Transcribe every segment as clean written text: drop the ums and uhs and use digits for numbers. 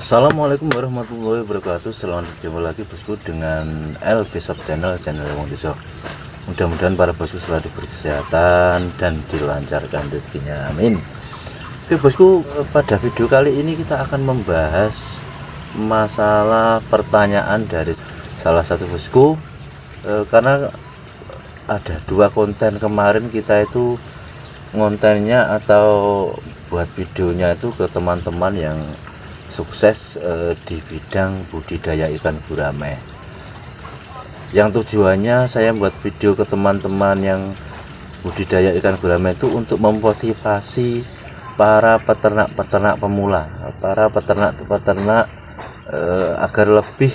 Assalamualaikum warahmatullahi wabarakatuh. Selamat berjumpa lagi bosku dengan LB Shop channel Wong Desa. Mudah-mudahan para bosku selalu diberi kesehatan dan dilancarkan rezekinya, amin. Oke bosku, pada video kali ini kita akan membahas masalah pertanyaan dari salah satu bosku, karena ada dua konten kemarin kita itu ngontennya atau buat videonya itu ke teman-teman yang sukses di bidang budidaya ikan gurame, yang tujuannya saya buat video ke teman-teman yang budidaya ikan gurame itu untuk memotivasi para peternak-peternak pemula, para peternak-peternak agar lebih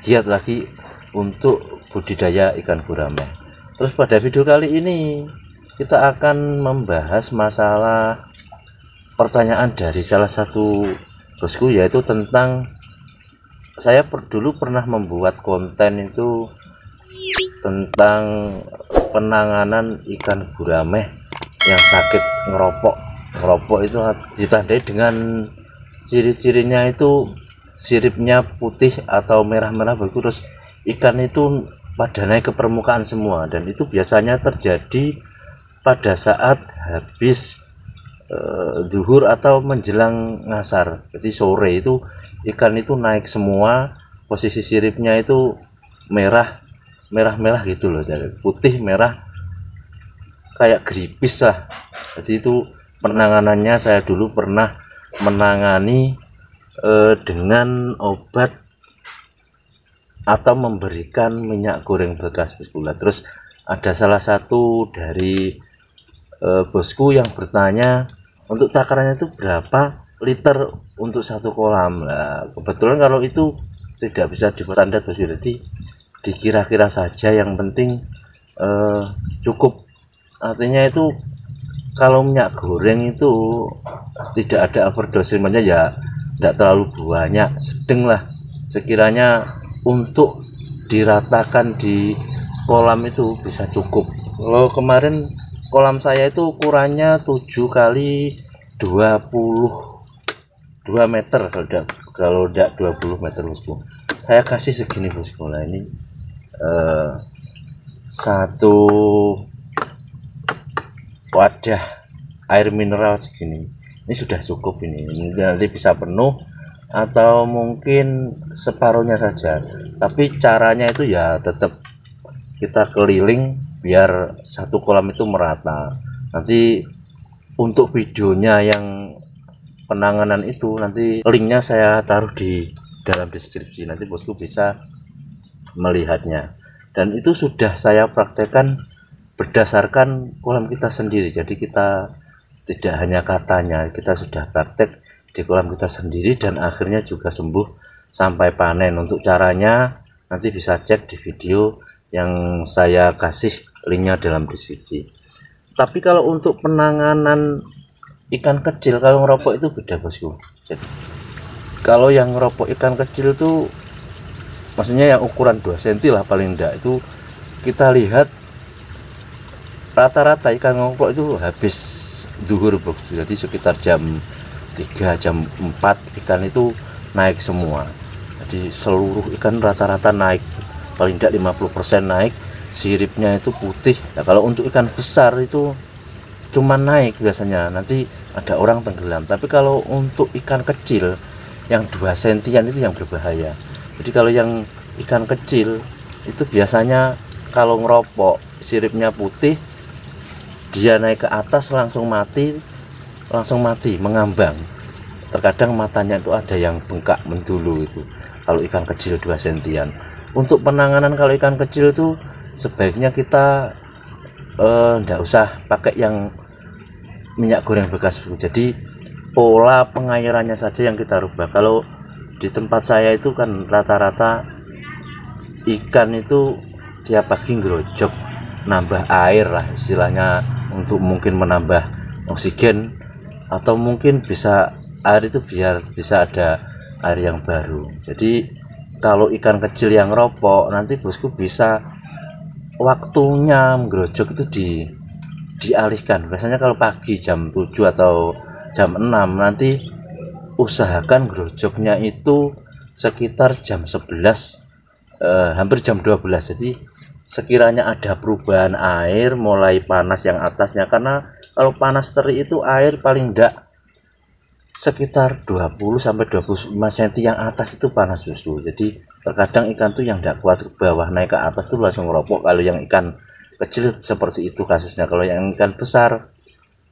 giat lagi untuk budidaya ikan gurame. Terus pada video kali ini kita akan membahas masalah pertanyaan dari salah satu bosku, yaitu tentang saya dulu pernah membuat konten itu tentang penanganan ikan gurame yang sakit ngeropok itu ditandai dengan ciri-cirinya itu siripnya putih atau merah-merah bagus, terus ikan itu pada naik ke permukaan semua, dan itu biasanya terjadi pada saat habis zuhur atau menjelang ngasar. Jadi sore itu ikan itu naik semua, posisi siripnya itu merah gitu loh, jadi putih merah kayak geripis lah. Jadi itu penanganannya saya dulu pernah menangani dengan obat atau memberikan minyak goreng bekas biskuit. Terus ada salah satu dari bosku yang bertanya, untuk takarannya itu berapa liter untuk satu kolam. Nah, kebetulan kalau itu tidak bisa dibuat standar bosku, jadi dikira-kira saja, yang penting cukup. Artinya itu kalau minyak goreng itu tidak ada overdose, ya tidak terlalu banyak, sedang lah sekiranya untuk diratakan di kolam itu bisa cukup. Kalau kemarin kolam saya itu ukurannya 7 kali 22 meter, kalau tidak 20 meter bosku. Saya kasih segini bosku. Nah ini satu wadah air mineral segini, ini sudah cukup. Ini nanti bisa penuh atau mungkin separuhnya saja, tapi caranya itu ya tetap kita keliling biar satu kolam itu merata. Nanti untuk videonya yang penanganan itu nanti linknya saya taruh di dalam deskripsi, nanti bosku bisa melihatnya. Dan itu sudah saya praktekkan berdasarkan kolam kita sendiri, jadi kita tidak hanya katanya, kita sudah praktek di kolam kita sendiri dan akhirnya juga sembuh sampai panen. Untuk caranya nanti bisa cek di video yang saya kasih linknya dalam deskripsi. Tapi kalau untuk penanganan ikan kecil, kalau ngeropok itu beda bosku. Jadi kalau yang ngeropok ikan kecil itu maksudnya yang ukuran 2 cm lah paling enggak, itu kita lihat rata-rata ikan ngeropok itu habis zuhur bosku. Jadi sekitar jam 3 jam 4 ikan itu naik semua. Jadi seluruh ikan rata-rata naik, paling tidak 50% naik, siripnya itu putih. Nah, kalau untuk ikan besar itu cuma naik biasanya, nanti ada orang tenggelam. Tapi kalau untuk ikan kecil yang 2 sentian itu yang berbahaya. Jadi kalau yang ikan kecil itu biasanya kalau ngeropok siripnya putih, dia naik ke atas langsung mati mengambang. Terkadang matanya itu ada yang bengkak mendulu itu kalau ikan kecil 2 sentian. Untuk penanganan kalau ikan kecil itu sebaiknya kita tidak usah pakai yang minyak goreng bekas. Jadi pola pengairannya saja yang kita rubah. Kalau di tempat saya itu kan rata-rata ikan itu tiap pagi ngerojok, nambah air lah istilahnya, untuk mungkin menambah oksigen, atau mungkin bisa air itu biar bisa ada air yang baru. Jadi kalau ikan kecil yang ngeropok, nanti bosku bisa waktunya menggerojok itu dialihkan. Biasanya kalau pagi jam 7 atau jam 6, nanti usahakan grojoknya itu sekitar jam 11, hampir jam 12. Jadi sekiranya ada perubahan air mulai panas yang atasnya, karena kalau panas terik itu air paling enggak sekitar 20 sampai 25 cm yang atas itu panas bosku. Jadi terkadang ikan tuh yang enggak kuat ke bawah naik ke atas tuh langsung ngeropok. Kalau yang ikan kecil seperti itu kasusnya. Kalau yang ikan besar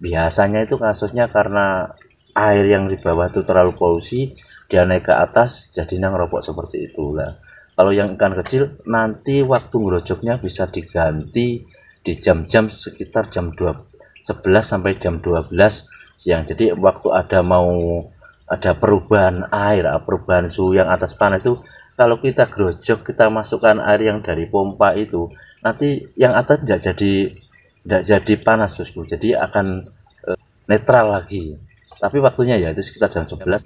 biasanya itu kasusnya karena air yang di bawah itu terlalu polusi, dia naik ke atas jadinya ngeropok seperti itulah. Kalau yang ikan kecil nanti waktu ngerojoknya bisa diganti di jam-jam sekitar jam 11 sampai jam 12 siang. Jadi waktu ada perubahan air, perubahan suhu yang atas panas itu, kalau kita grojok kita masukkan air yang dari pompa itu, nanti yang atas tidak jadi panas bosku, jadi akan netral lagi. Tapi waktunya ya itu sekitar jam 11,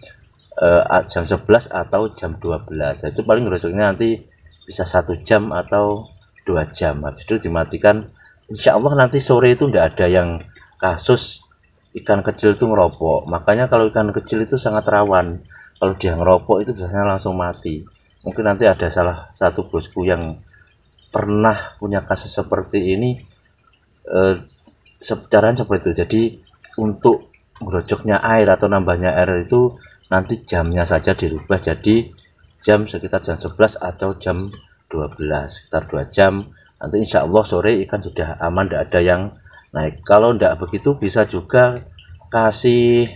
jam 11 atau jam 12. Itu paling grojoknya nanti bisa 1 jam atau 2 jam, habis itu dimatikan. Insya Allah nanti sore itu tidak ada yang kasus ikan kecil itu ngeropok. Makanya kalau ikan kecil itu sangat rawan, kalau dia ngeropok itu biasanya langsung mati. Mungkin nanti ada salah satu bosku yang pernah punya kasus seperti ini, caranya seperti itu. Jadi untuk ngerojoknya air atau nambahnya air itu nanti jamnya saja dirubah jadi sekitar jam 11 atau jam 12, sekitar 2 jam. Nanti insya Allah sore ikan sudah aman, tidak ada yang naik. Kalau tidak begitu bisa juga kasih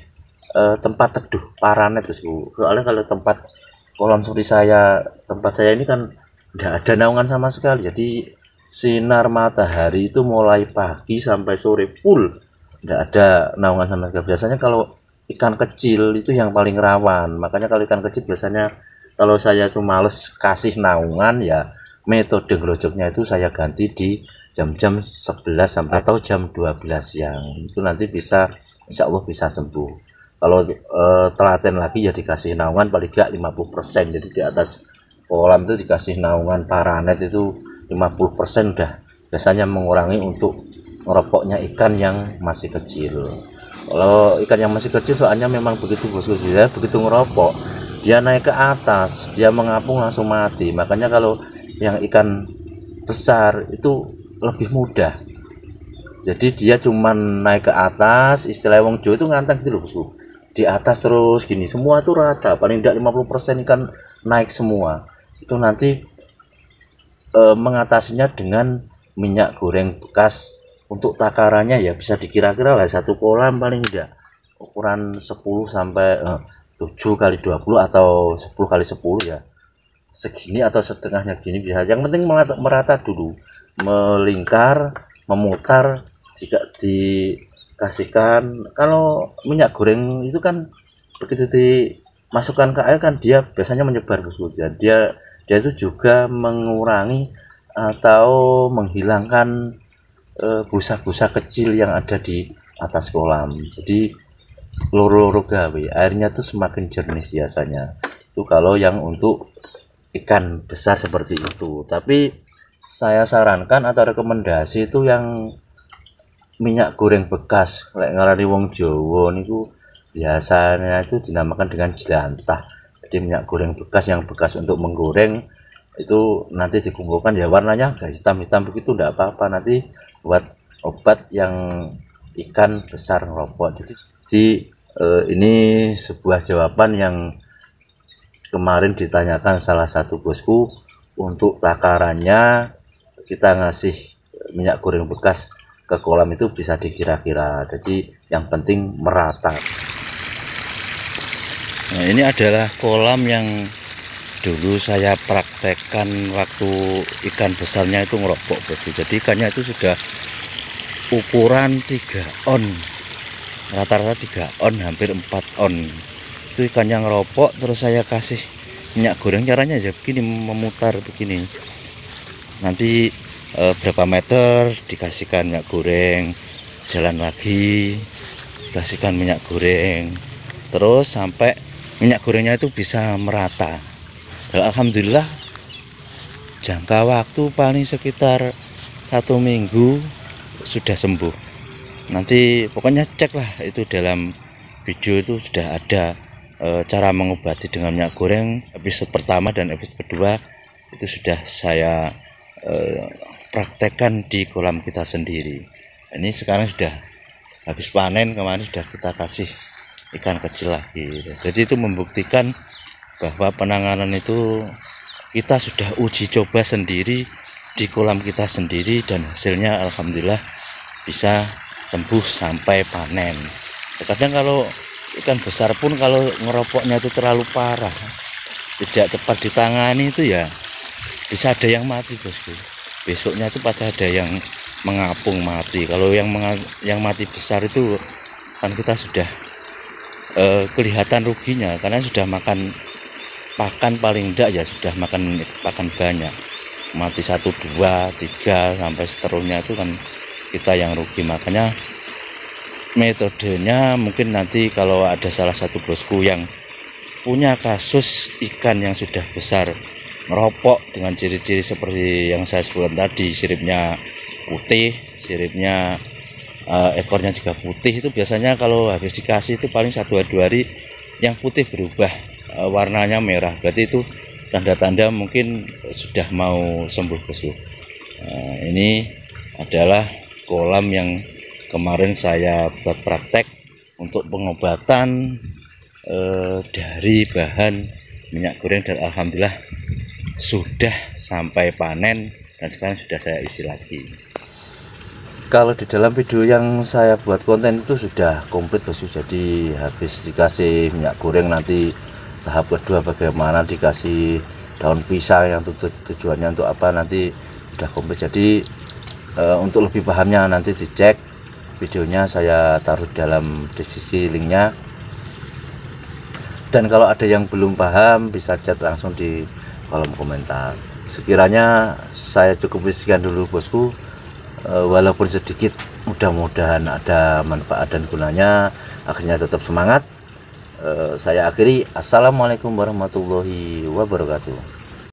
tempat teduh paranet bosku. Soalnya kalau tempat kolam seperti tempat saya ini kan tidak ada naungan sama sekali, jadi sinar matahari itu mulai pagi sampai sore full, tidak ada naungan sama sekali. Biasanya kalau ikan kecil itu yang paling rawan, makanya kalau ikan kecil biasanya kalau saya tuh males kasih naungan, ya metode grojoknya itu saya ganti di jam-jam 11 sampai atau jam 12 siang. Itu nanti bisa insya Allah bisa sembuh. Kalau telaten lagi ya dikasih naungan paling tidak 50%. Jadi di atas kolam itu dikasih naungan paranet itu 50% udah biasanya mengurangi untuk ngeropoknya ikan yang masih kecil. Kalau ikan yang masih kecil soalnya memang begitu bosku, ya begitu ngeropok dia naik ke atas, dia mengapung langsung mati. Makanya kalau yang ikan besar itu lebih mudah, jadi dia cuman naik ke atas, istilah wong Jawa itu ngantang gitu loh bosku, di atas terus gini semua tuh rata, paling tidak 50% ikan naik semua. Itu nanti mengatasinya dengan minyak goreng bekas. Untuk takarannya ya bisa dikira-kira lah, satu kolam paling tidak ukuran 10 sampai 7 kali 20 atau 10 kali 10 ya, segini atau setengahnya gini bisa. Yang penting merata dulu, melingkar, memutar. Jika dikasihkan, kalau minyak goreng itu kan begitu dimasukkan ke air kan dia biasanya menyebar bosku. Dia itu juga mengurangi atau menghilangkan busa-busa kecil yang ada di atas kolam. Jadi loro-loro gawe airnya tuh semakin jernih biasanya. Itu kalau yang untuk ikan besar seperti itu. Tapi saya sarankan atau rekomendasi itu yang minyak goreng bekas, lek ngarani wong Jawa niku biasanya itu dinamakan dengan jelantah. Jadi minyak goreng bekas yang bekas untuk menggoreng itu nanti dikumpulkan ya, warnanya agak hitam-hitam begitu enggak apa-apa, nanti buat obat yang ikan besar ngeropok. Jadi ini sebuah jawaban yang kemarin ditanyakan salah satu bosku. Untuk takarannya kita ngasih minyak goreng bekas ke kolam itu bisa dikira-kira, jadi yang penting merata. Nah, ini adalah kolam yang dulu saya praktekkan waktu ikan besarnya itu ngerokok bosku. Jadi ikannya itu sudah ukuran 3 on, rata-rata 3 on, hampir 4 on. Itu ikannya ngerokok, terus saya kasih minyak goreng. Caranya ya begini, memutar begini. Nanti berapa meter dikasihkan minyak goreng, jalan lagi kasihkan minyak goreng, terus sampai minyak gorengnya itu bisa merata. Dan alhamdulillah jangka waktu paling sekitar 1 minggu sudah sembuh. Nanti pokoknya cek lah, itu dalam video itu sudah ada cara mengobati dengan minyak goreng episode pertama dan episode kedua itu sudah saya praktekkan di kolam kita sendiri. Ini sekarang sudah habis panen, kemarin sudah kita kasih ikan kecil lagi. Jadi itu membuktikan bahwa penanganan itu kita sudah uji coba sendiri di kolam kita sendiri dan hasilnya alhamdulillah bisa sembuh sampai panen. Kadang kalau ikan besar pun kalau ngeropoknya itu terlalu parah, tidak cepat ditangani itu ya bisa ada yang mati bosku. Besoknya itu pasti ada yang mengapung mati. Kalau yang mati besar itu kan kita sudah kelihatan ruginya karena sudah makan pakan paling enggak ya sudah makan pakan banyak, mati 1, 2, 3 sampai seterusnya itu kan kita yang rugi. Makanya metodenya mungkin nanti kalau ada salah satu bosku yang punya kasus ikan yang sudah besar meropok dengan ciri-ciri seperti yang saya sebutkan tadi, siripnya putih, siripnya ekornya juga putih, itu biasanya kalau habis dikasih itu paling 1-2 hari yang putih berubah warnanya merah, berarti itu tanda-tanda mungkin sudah mau sembuh bosku. Ini adalah kolam yang kemarin saya buat praktek untuk pengobatan dari bahan minyak goreng dan alhamdulillah sudah sampai panen dan sekarang sudah saya isi lagi. Kalau di dalam video yang saya buat konten itu sudah komplit bosku, jadi habis dikasih minyak goreng nanti tahap kedua bagaimana dikasih daun pisang yang tujuannya untuk apa nanti sudah komplit. Jadi untuk lebih pahamnya nanti dicek videonya, saya taruh dalam deskripsi linknya, dan kalau ada yang belum paham bisa chat langsung di kolom komentar. Sekiranya saya cukup sekian dulu bosku, walaupun sedikit mudah-mudahan ada manfaat dan gunanya, akhirnya tetap semangat. Saya akhiri, assalamualaikum warahmatullahi wabarakatuh.